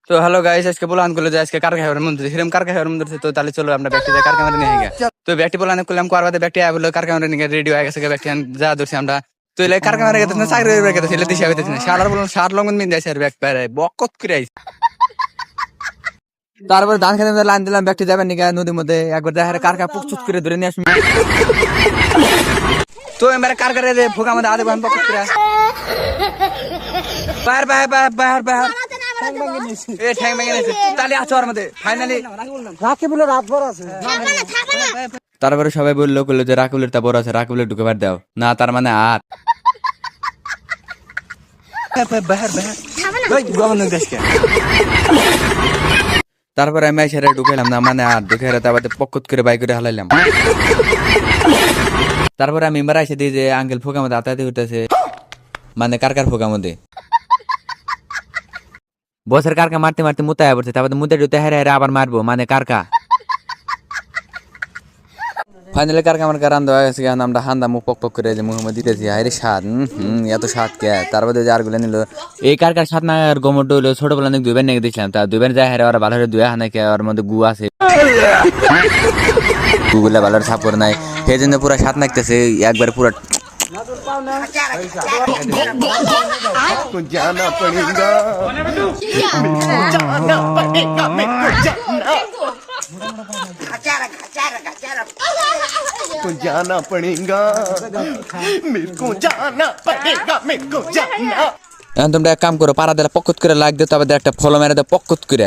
তো hello guys, আজকে বলান করলো যে আজকে কার খাবার মন দিছে, কার খাবার মন দিছে। তো তাহলে চলো আমরা ব্যক্তি কার খাবার নিয়ে গিয়ে। তো ব্যক্তি বলান করলাম করবাতে ব্যক্তি আয় বললো কার খাবার নিয়ে রেডি হয়ে গেছে। ব্যক্তি যা ধরছি আমরা তো এলে কার খাবার গেছে না চাকরি হয়ে গেছে ছেলে দিশা হইতেছে না। শালার বললাম শার লঙ্ঘন মিন যাইছে আর ব্যাগ পায় বকত করে আইছে। তারপর ধান খেতে লাইন দিলাম ব্যক্তি যাবেন নিকা নদীর মধ্যে একবার দেখা কার কা পুক চুত করে ধরে নিয়ে আসবে। তো এবার কার কারে ফোকা মধ্যে আদে বান বকত করে বাইর বাইর বাইর বাইর বাইর এ ঠ্যাং ভেঙে নিয়েছে তাহলে আছো আর মধ্যে ফাইনালি রাখি বলে রাত ভর আছে। তারপরে সবাই বললো যে রাকুলের তা বড় আছে, রাকুলের ঢুকে বার দাও না, তার মানে আর তারপরে আমি সেরা ঢুকাইলাম না, মানে আর ঢুকে তারপর পক্কত করে বাই করে হালাইলাম। তারপরে আমি এবার এসে দিই যে আঙ্কেল ফোকা মধ্যে আতাতে উঠতেছে, মানে কার ফোকা মধ্যে বসের কারকা মারতে মারতে মুতায় পড়ছে। তারপরে মুতে ঢুতে হেরে হেরে আবার মারবো, মানে কারকা ফাইনালি কারকা আমার কারান দেওয়া গেছে। আমরা হান্দা মুখ পক পক করে যে মুখ দিতেছি, হাই রে স্বাদ, এত স্বাদ কে। তারপরে যে আরগুলো নিল এই কারকার স্বাদ না আর গোমর হইলো ছোটবেলা নাকি দুইবার নাকি দিয়েছিলাম। তা দুইবার যায় হেরে ওরা ভালো দুই হানে কে ওর মধ্যে গু আছে, গুগুলা ভালো সাপ করে নাই, সেই জন্য পুরো স্বাদ নাকতেছে একবার পুরো जाना पड़ेगा जाना पड़ेगा मेरे को जाना पड़ेगा मेरे को जाना। এখন তোমরা এক কাম করো, পাড়া দিলে পকত করে লাগ দিও, তবে একটা ফলো মেরে দাও পকত করে।